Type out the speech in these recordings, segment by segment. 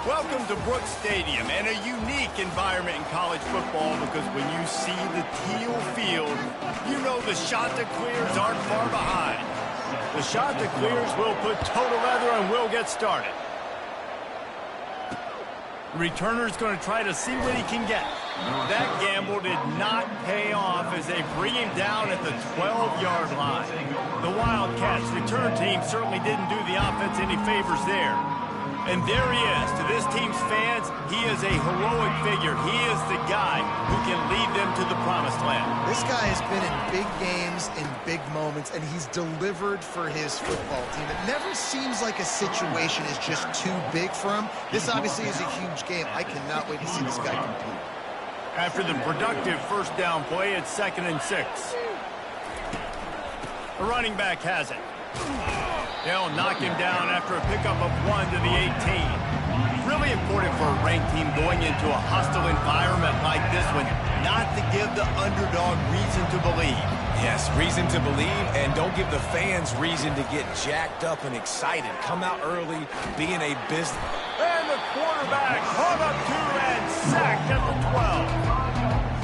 Welcome to Brooks Stadium, and a unique environment in college football because when you see the teal field, you know the Chanticleers aren't far behind. The Chanticleers will put toe to leather and we'll get started. The returner's going to try to see what he can get. That gamble did not pay off as they bring him down at the 12-yard line. The Wildcats return team certainly didn't do the offense any favors there. And there he is. To this team's fans, he is a heroic figure. He is the guy who can lead them to the promised land. This guy has been in big games, in big moments, and he's delivered for his football team. It never seems like a situation is just too big for him. This obviously is a huge game. I cannot wait to see this guy compete. After the productive first down play, it's 2nd and 6. The running back has it. They'll knock him down after a pickup of 1 to the 18. Really important for a ranked team going into a hostile environment like this one, not to give the underdog reason to believe. Yes, reason to believe, and don't give the fans reason to get jacked up and excited. Come out early, being a business. And the quarterback hung up 2 and sacked at the 12.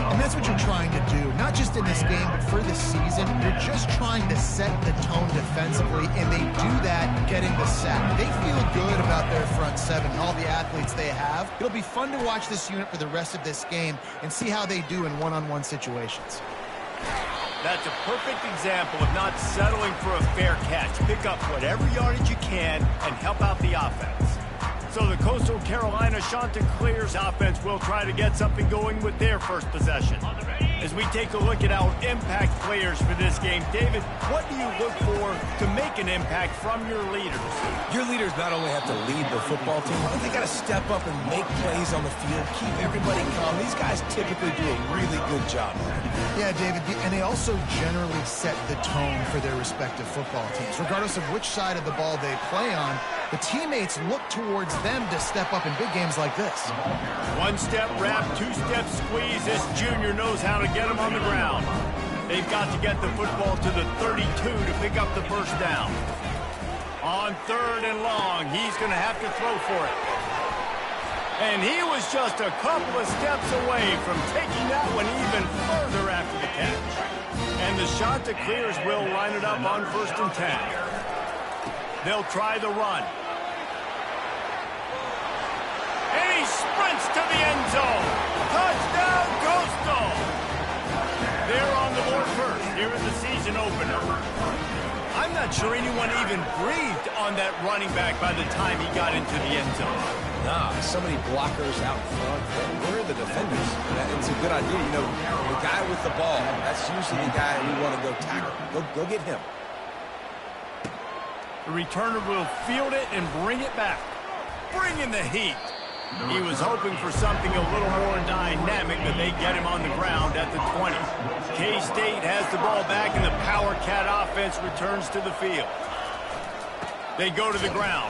And that's what you're trying to do, not just in this game, but for this season. You're just trying to set the tone defensively, and they do that getting the sack. They feel good about their front seven and all the athletes they have. It'll be fun to watch this unit for the rest of this game and see how they do in one-on-one situations. That's a perfect example of not settling for a fair catch. Pick up whatever yardage you can and help out the offense. So the Coastal Carolina Chanticleers offense will try to get something going with their first possession. As we take a look at our impact players for this game, David, what do you look for to make an impact from your leaders? Your leaders not only have to lead the football team, but they got to step up and make plays on the field, keep everybody calm. These guys typically do a really good job. Yeah, David, and they also generally set the tone for their respective football teams. Regardless of which side of the ball they play on, the teammates look towards them to step up in big games like this. One-step wrap, two-step squeeze. This junior knows how to get him on the ground. They've got to get the football to the 32 to pick up the first down. On 3rd and long, he's going to have to throw for it. And he was just a couple of steps away from taking that one even further after the catch. And the Chanticleers will line it up on 1st and 10. They'll try the run. And he sprints to the end zone. Touchdown, Coastal! They're on the board first here in the season opener. I'm not sure anyone even breathed on that running back by the time he got into the end zone. Nah, so many blockers out front. Where are the defenders? It's a good idea. You know, the guy with the ball, that's usually the guy we want to go tackle. Go get him. The returner will field it and bring it back. Bring in the heat. He was hoping for something a little more dynamic, but they get him on the ground at the 20. K-State has the ball back, and the Power Cat offense returns to the field. They go to the ground.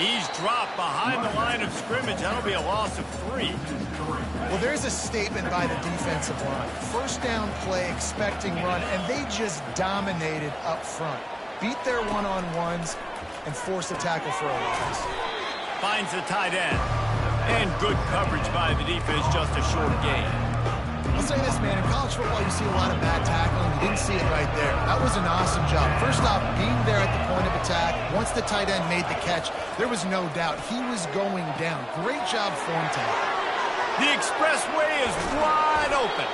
He's dropped behind the line of scrimmage. That'll be a loss of 3. Well, there's a statement by the defensive line. First down play, expecting run, and they just dominated up front. Beat their one-on-ones and force a tackle for a loss. Finds the tight end. And good coverage by the defense, just a short gain. I'll say this, man. In college football, you see a lot of bad tackling. You didn't see it right there. That was an awesome job. First off, being there at the point of attack. Once the tight end made the catch, there was no doubt he was going down. Great job form tackle. The expressway is wide open.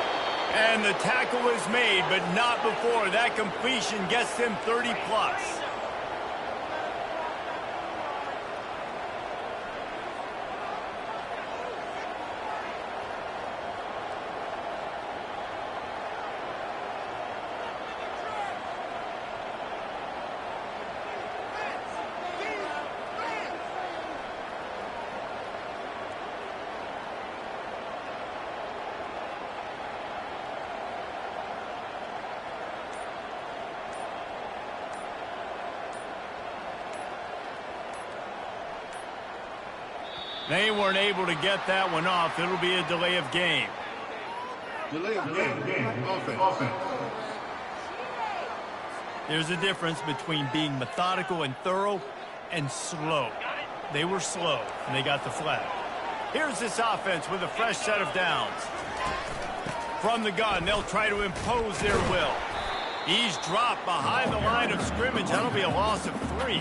And the tackle is made, but not before that completion gets them 30-plus. They weren't able to get that one off. It'll be a delay of game. Delay of game. Offense. There's a difference between being methodical and thorough and slow. They were slow, and they got the flag. Here's this offense with a fresh set of downs. From the gun, they'll try to impose their will. He's dropped behind the line of scrimmage. That'll be a loss of 3.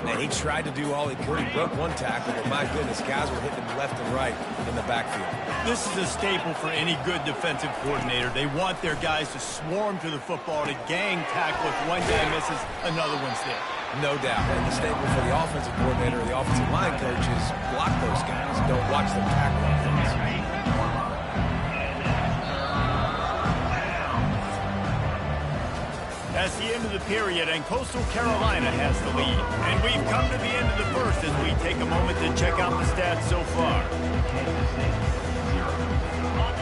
And he tried to do all he could. He broke one tackle, but my goodness, guys were hitting him left and right in the backfield. This is a staple for any good defensive coordinator. They want their guys to swarm to the football, to gang tackle. If one guy misses, another one's there. No doubt. And the staple for the offensive coordinator or the offensive line coach is block those guys. Don't watch them tackle offense. That's the end of the period, and Coastal Carolina has the lead. And we've come to the end of the first as we take a moment to check out the stats so far.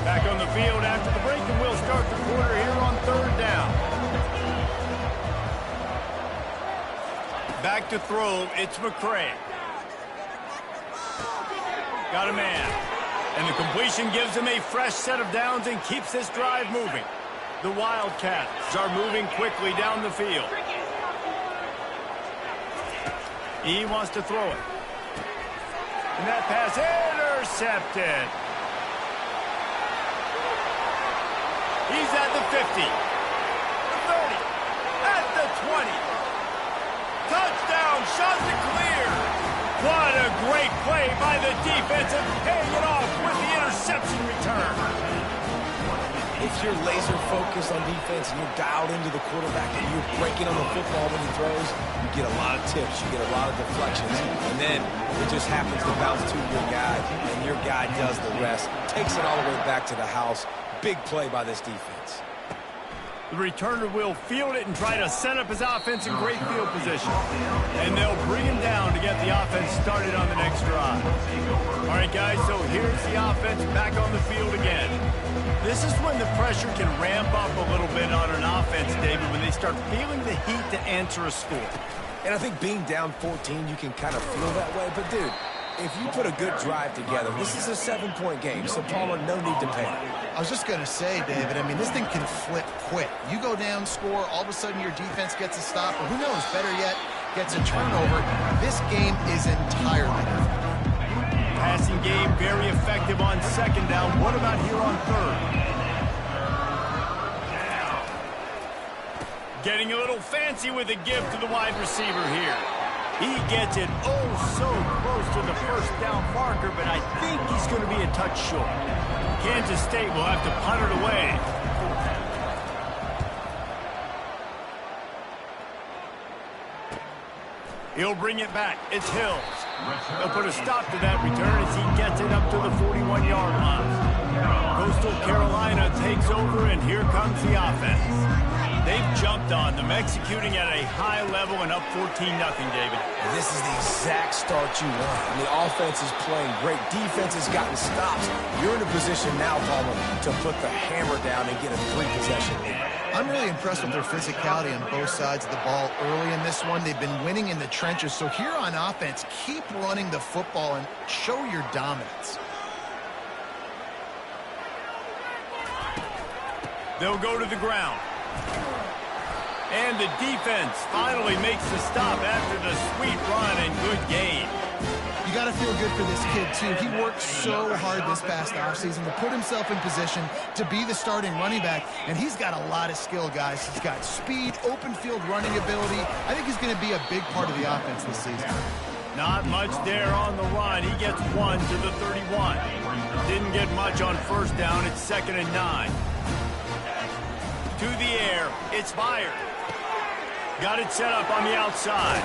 Back on the field after the break, and we'll start the quarter here on 3rd down. Back to throw, it's McCray. Got a man. And the completion gives him a fresh set of downs and keeps this drive moving. The Wildcats are moving quickly down the field. He wants to throw it. And that pass intercepted. He's at the 50. The 30. At the 20. Touchdown, shots it clear. What a great play by the defense and paying it off with the interception return. If you're laser focused on defense and you're dialed into the quarterback and you're breaking on the football when he throws, you get a lot of tips, you get a lot of deflections, and then it just happens to bounce to your guy, and your guy does the rest, takes it all the way back to the house. Big play by this defense. The returner will field it and try to set up his offense in great field position. And they'll bring him down to get the offense started on the next drive. All right, guys, so here's the offense back on the field again. This is when the pressure can ramp up a little bit on an offense, David, when they start feeling the heat to answer a score. And I think being down 14, you can kind of feel that way. But, dude, if you put a good drive together, this is a 7-point game, so Palmer, no need to panic. I was just going to say, David, I mean, this thing can flip quick. You go down, score, all of a sudden your defense gets a stop, or who knows, better yet, gets a turnover. This game is entirely different. Passing game very effective on 2nd down. What about here on 3rd? Getting a little fancy with a give to the wide receiver here. He gets it oh so close to the 1st down marker, but I think he's going to be a touch short. Kansas State will have to punt it away. He'll bring it back. It's Hills. They'll put a stop to that return as he gets it up to the 41-yard line. Coastal Carolina takes over, and here comes the offense. They've jumped on them, executing at a high level and up 14-0, David. This is the exact start you want. And the offense is playing great. Defense has gotten stops. You're in a position now, Palmer, to put the hammer down and get a 3-possession lead. I'm really impressed with their physicality on both sides of the ball early in this one. They've been winning in the trenches. So here on offense, keep running the football and show your dominance. They'll go to the ground. And the defense finally makes the stop after the sweet run and good game. You got to feel good for this kid, too. He worked so hard this past offseason to put himself in position to be the starting running back, and he's got a lot of skill, guys. He's got speed, open field running ability. I think he's going to be a big part of the offense this season. Not much there on the run. He gets 1 to the 31. Didn't get much on 1st down. It's 2nd and 9. To the air. It's fired. Got it set up on the outside.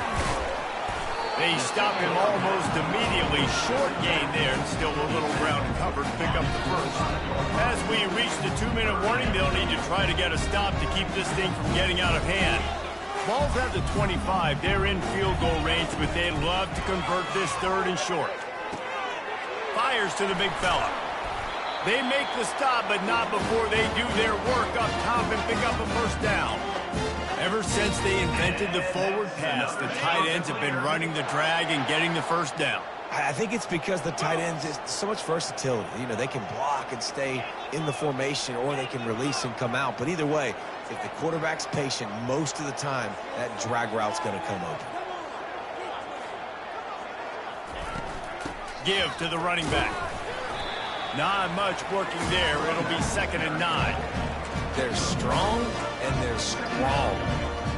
They stop him almost immediately. Short gain there, and still a little ground covered to pick up the 1st. As we reach the 2-minute warning, they'll need to try to get a stop to keep this thing from getting out of hand. Ball's at the 25. They're in field goal range, but they'd love to convert this 3rd and short. Fires to the big fella. They make the stop, but not before they do their work up top and pick up a 1st down. Ever since they invented the forward pass, the tight ends have been running the drag and getting the 1st down. I think it's because the tight ends is so much versatility. You know, they can block and stay in the formation, or they can release and come out. But either way, if the quarterback's patient, most of the time, that drag route's going to come open. Give to the running back. Not much working there. It'll be 2nd and 9. They're strong and they're strong.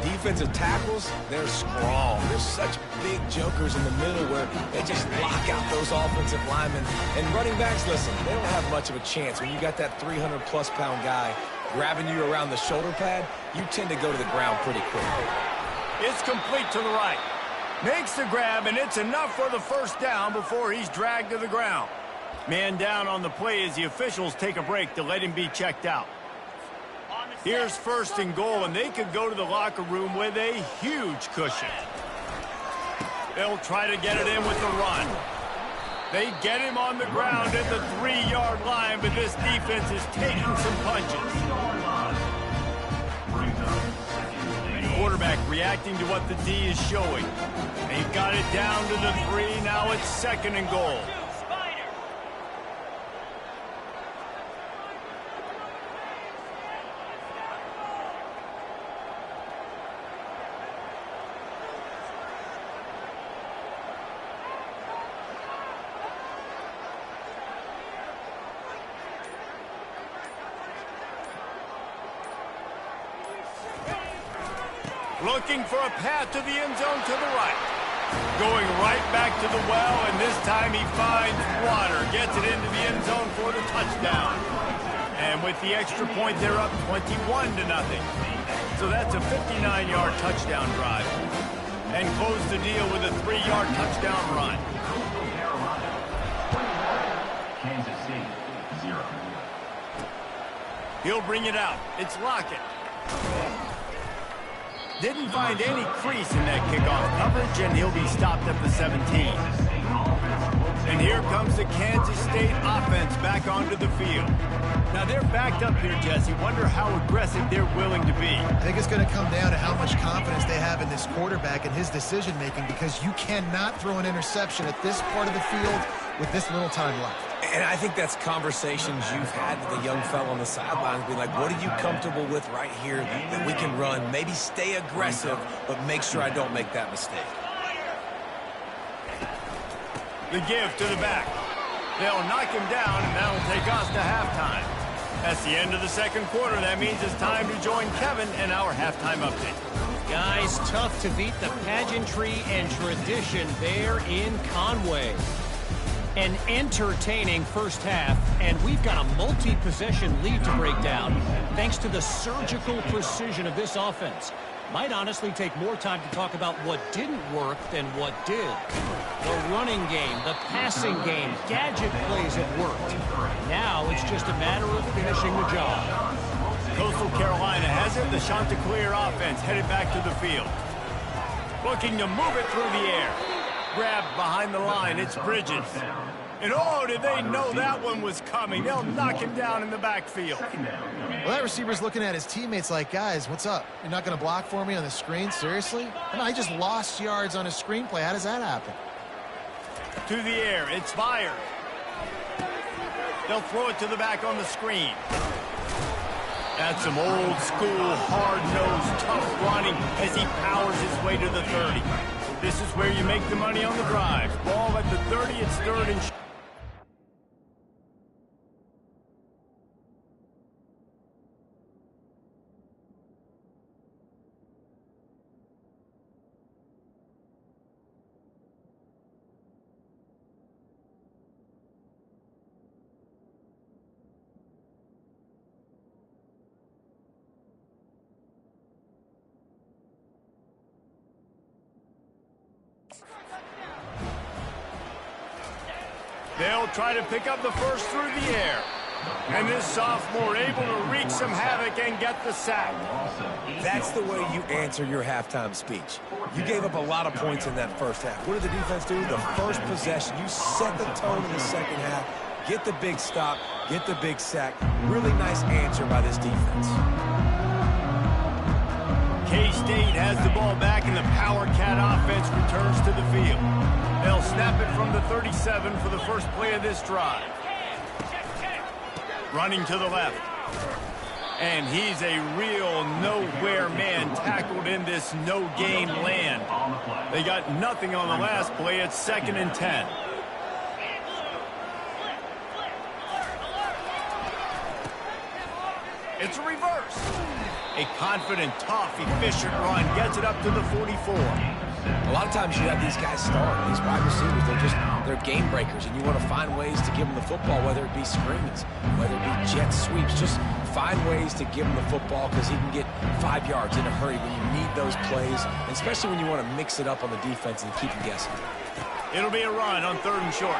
Defensive tackles, they're strong. There's such big jokers in the middle where they just lock out those offensive linemen. And running backs, listen, they don't have much of a chance. When you got that 300-plus pound guy grabbing you around the shoulder pad, you tend to go to the ground pretty quickly. It's complete to the right. Makes the grab, and it's enough for the first down before he's dragged to the ground. Man down on the play as the officials take a break to let him be checked out. Here's 1st and goal, and they could go to the locker room with a huge cushion. They'll try to get it in with the run. They get him on the ground at the 3-yard line, but this defense is taking some punches. Quarterback reacting to what the D is showing. They've got it down to the 3. Now it's 2nd and goal. Looking for a path to the end zone to the right. Going right back to the well, and this time he finds water. Gets it into the end zone for the touchdown. And with the extra point, they're up 21-0. So that's a 59-yard touchdown drive. And close the deal with a 3-yard touchdown run. Kansas City, 0. He'll bring it out. It's Lockett. Didn't find any crease in that kickoff coverage, and he'll be stopped at the 17. And here comes the Kansas State offense back onto the field. Now they're backed up here, Jesse. Wonder how aggressive they're willing to be. I think it's going to come down to how much confidence they have in this quarterback and his decision-making, because you cannot throw an interception at this part of the field with this little time left. And I think that's conversations you've had with a young fellow on the sidelines. Be like, what are you comfortable with right here that we can run? Maybe stay aggressive, but make sure I don't make that mistake. The give to the back. They'll knock him down, and that'll take us to halftime. That's the end of the 2nd quarter. That means it's time to join Kevin in our halftime update. Guys, tough to beat the pageantry and tradition there in Conway. An entertaining first half, and we've got a multi-possession lead to break down thanks to the surgical precision of this offense. Might honestly take more time to talk about what didn't work than what did. The running game, the passing game, gadget plays have worked. Now it's just a matter of finishing the job. Coastal Carolina has it. The Chanticleer offense headed back to the field. Looking to move it through the air. Grabbed behind the line. It's Bridges. And oh, did they know that one was coming. They'll knock him down in the backfield. Well, that receiver's looking at his teammates like, guys, what's up? You're not going to block for me on the screen? Seriously? And I just lost yards on a screenplay. How does that happen? To the air. It's fired. They'll throw it to the back on the screen. That's some old school, hard-nosed, tough running as he powers his way to the 30. This is where you make the money on the drive. Ball at the 30, it's 3rd and short. They'll try to pick up the first through the air. And this sophomore able to wreak some havoc and get the sack. That's the way you answer your halftime speech. You gave up a lot of points in that first half. What did the defense do? The first possession, you set the tone in the second half. Get the big stop, get the big sack. Really nice answer by this defense. K-State has the ball back, and the Power Cat offense returns to the field. They'll snap it from the 37 for the first play of this drive. Running to the left. And he's a real nowhere man tackled in this no-gain land. They got nothing on the last play. It's 2nd and 10. It's a reverse. A confident, tough, efficient run gets it up to the 44. A lot of times you have these guys start, these wide receivers, they're game breakers, and you want to find ways to give them the football, whether it be screens, whether it be jet sweeps. Just find ways to give him the football because he can get 5 yards in a hurry when you need those plays, especially when you want to mix it up on the defense and keep them guessing. It'll be a run on 3rd and short.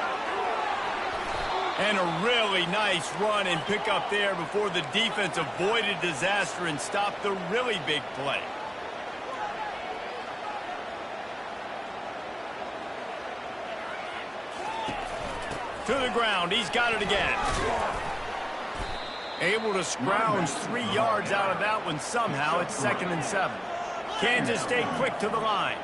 And a really nice run and pick up there before the defense avoided disaster and stopped the really big play. To the ground. He's got it again. Able to scrounge 3 yards out of that one somehow. It's 2nd and 7. Kansas State quick to the line.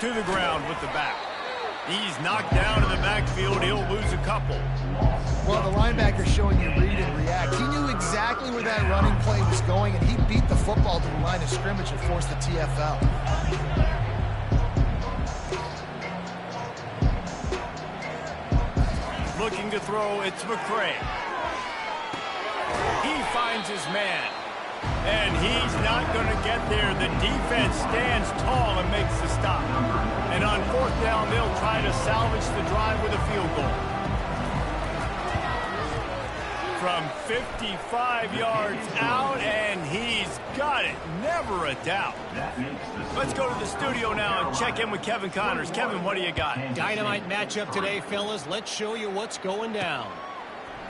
To the ground with the back. He's knocked down in the backfield. He'll lose a couple. Well, the linebacker's showing you read and react. He knew exactly where that running play was going, and he beat the football to the line of scrimmage and forced the TFL. Looking to throw, it's McCray. He finds his man. And he's not going to get there. The defense stands tall and makes the stop. And on 4th down, they'll try to salvage the drive with a field goal. From 55 yards out, and he's got it. Never a doubt. Let's go to the studio now and check in with Kevin Connors. Kevin, what do you got? Dynamite matchup today, fellas. Let's show you what's going down.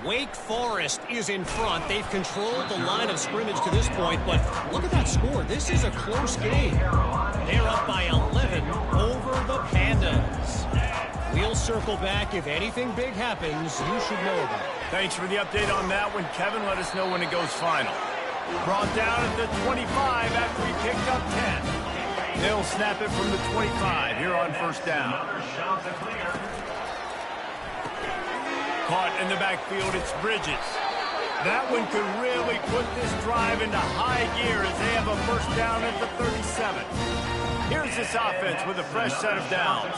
Wake Forest is in front. They've controlled the line of scrimmage to this point, but look at that score. This is a close game. They're up by 11 over the Pandas. We'll circle back. If anything big happens, you should know about it. Thanks for the update on that one, Kevin. Let us know when it goes final. Brought down at the 25 after he picked up 10. They'll snap it from the 25 here on 1st down. Caught in the backfield, it's Bridges. That one could really put this drive into high gear as they have a 1st down at the 37. Here's this offense with a fresh set of downs.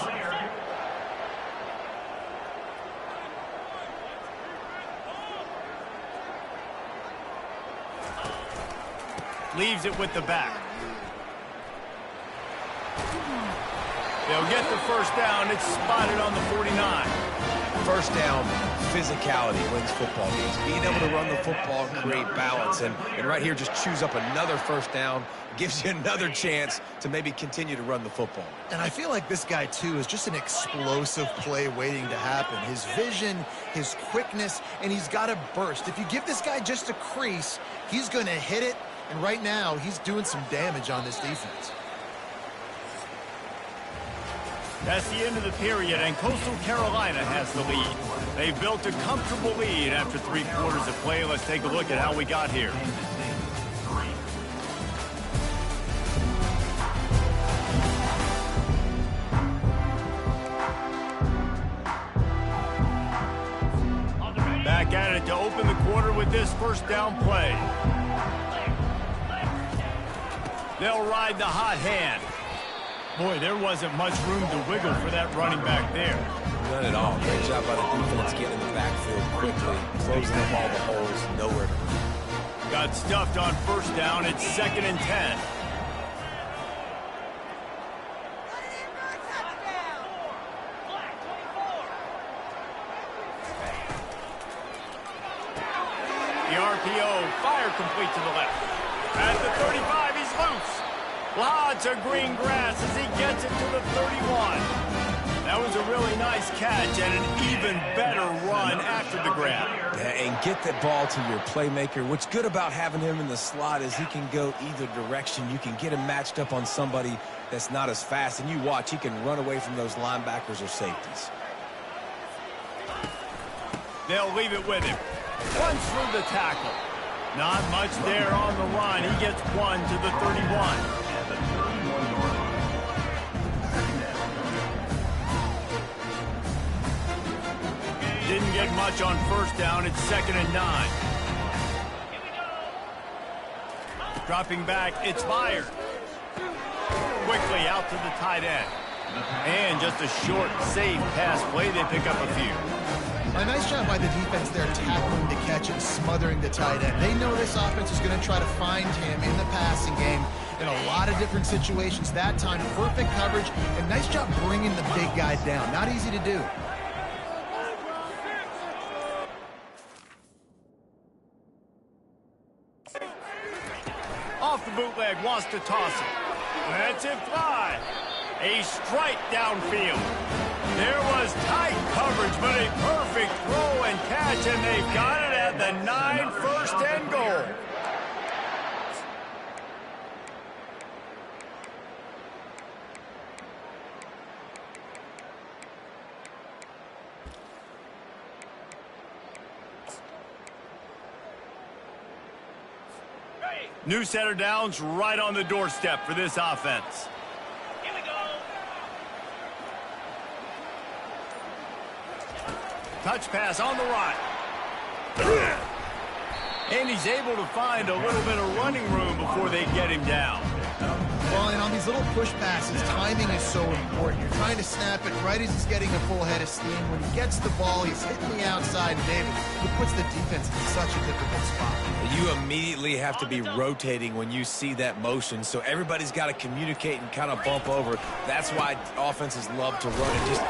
Leaves it with the back. They'll get the 1st down. It's spotted on the 49. 1st down, physicality wins football games. Being able to run the football and create balance. And right here, just choose up another 1st down. Gives you another chance to maybe continue to run the football. And I feel like this guy, too, is just an explosive play waiting to happen. His vision, his quickness, and he's got a burst. If you give this guy just a crease, he's going to hit it. And right now, he's doing some damage on this defense. That's the end of the period, and Coastal Carolina has the lead. They've built a comfortable lead after 3 quarters of play. Let's take a look at how we got here. Back at it to open the quarter with this 1st down play. They'll ride the hot hand. Boy, there wasn't much room to wiggle for that running back there. None at all. Great job by the defense getting in the backfield quickly, closing up all the holes, nowhere to run. Got stuffed on 1st down. It's 2nd and 10. The RPO, fire complete to the left. At the 35, he's loose. Lots of green grass as he gets it to the 31. That was a really nice catch and an even better run after the grab. Yeah, and get that ball to your playmaker. What's good about having him in the slot is he can go either direction. You can get him matched up on somebody that's not as fast, and you watch, he can run away from those linebackers or safeties. They'll leave it with him. Runs through the tackle. Not much there on the run. He gets 1 to the 31. Didn't get much on 1st down. It's 2nd and 9. Dropping back, it's fired. Quickly out to the tight end. And just a short, safe pass play. They pick up a few. A nice job by the defense there, tackling the catch and smothering the tight end. They know this offense is going to try to find him in the passing game in a lot of different situations. That time, perfect coverage, and nice job bringing the big guy down. Not easy to do. Off the bootleg, wants to toss it. That's it fly. A strike downfield. There was tight coverage, but a perfect throw and catch, and they've got it at the 9, first and goal. New set of downs right on the doorstep for this offense. Here we go. Touch pass on the right. And he's able to find a little bit of running room before they get him down. Well, and on these little push passes, timing is so important. You're trying to snap it right as he's getting a full head of steam. When he gets the ball, he's hitting the outside, and David, it puts the defense in such a difficult spot. You immediately have to be rotating when you see that motion, so everybody's got to communicate and kind of bump over. That's why offenses love to run it. Just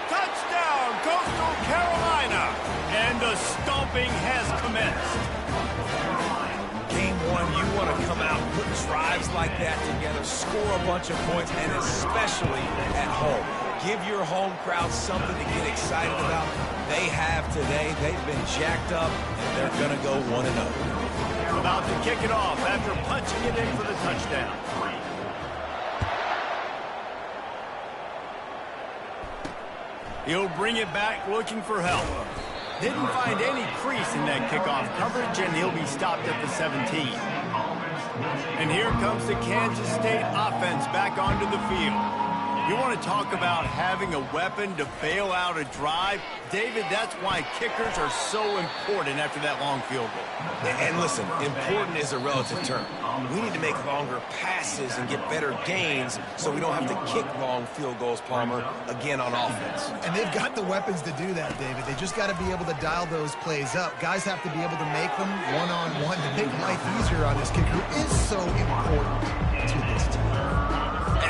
touchdown, Coastal Carolina! And the stomping has commenced. Game one, you want to come out, put drives like that together, score a bunch of points, and especially at home. Give your home crowd something to get excited about. They have today. They've been jacked up, and they're going to go 1-0. About to kick it off after punching it in for the touchdown. He'll bring it back looking for help. Didn't find any crease in that kickoff coverage, and he'll be stopped at the 17. And here comes the Kansas State offense back onto the field. You want to talk about having a weapon to bail out a drive? David, that's why kickers are so important after that long field goal. And listen, important is a relative term. We need to make longer passes and get better gains so we don't have to kick long field goals, Palmer, again on offense. And they've got the weapons to do that, David. They just got to be able to dial those plays up. Guys have to be able to make them one-on-one to make life easier on this kicker, who is so important to this team.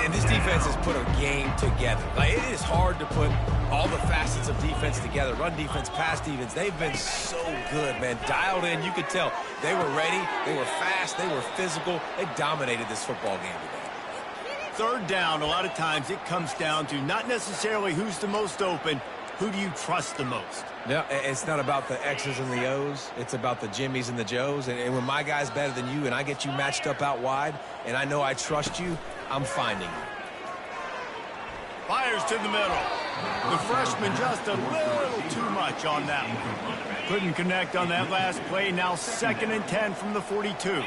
And this defense has put a game together. Like, it is hard to put all the facets of defense together. Run defense, pass defense. They've been so good, man. Dialed in. You could tell they were ready. They were fast. They were physical. They dominated this football game today. Third down, a lot of times it comes down to not necessarily who's the most open, who do you trust the most? Yeah, it's not about the X's and the O's. It's about the Jimmys and the Joes. And when my guy's better than you and I get you matched up out wide and I know I trust you, I'm finding you. Fires to the middle. The freshman just a little too much on that one. Couldn't connect on that last play. Now 2nd and 10 from the 42.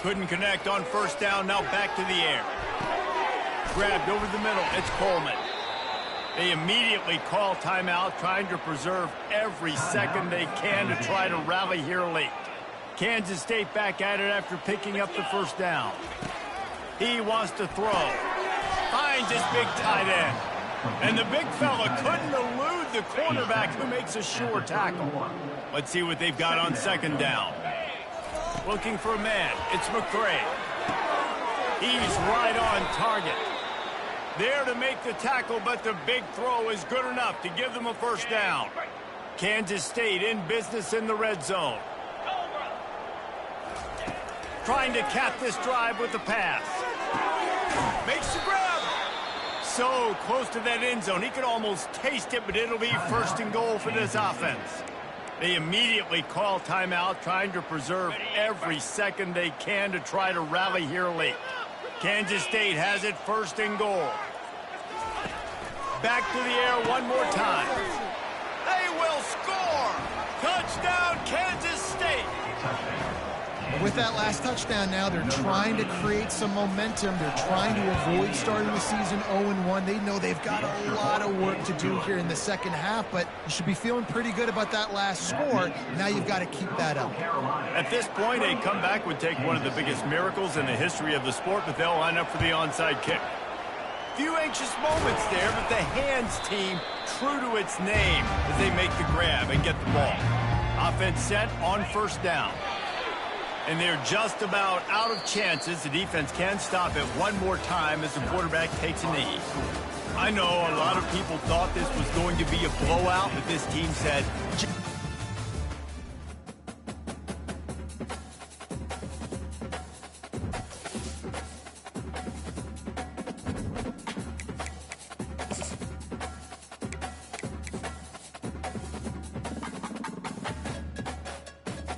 Couldn't connect on first down. Now back to the air. Grabbed over the middle. It's Coleman. They immediately call timeout, trying to preserve every second they can to try to rally here late. Kansas State back at it after picking up the first down. He wants to throw. Finds his big tight end. And the big fella couldn't elude the cornerback who makes a sure tackle. Let's see what they've got on 2nd down. Looking for a man. It's McCray. He's right on target. There to make the tackle, but the big throw is good enough to give them a first down. Kansas State in business in the red zone. Trying to cap this drive with the pass. Makes the grab. So close to that end zone. He could almost taste it, but it'll be 1st and goal for this offense. They immediately call timeout, trying to preserve every second they can to try to rally here late. Kansas State has it 1st and goal. Back to the air one more time. They will score. Touchdown, Kansas State. With that last touchdown now, they're trying to create some momentum. They're trying to avoid starting the season 0-1. They know they've got a lot of work to do here in the second half, but you should be feeling pretty good about that last score. Now you've got to keep that up. At this point, a comeback would take one of the biggest miracles in the history of the sport, but they'll line up for the onside kick. few anxious moments there, but the hands team true to its name as they make the grab and get the ball. Offense set on first down. And they're just about out of chances. The defense can stop it one more time as the quarterback takes a knee. I know a lot of people thought this was going to be a blowout, but this team said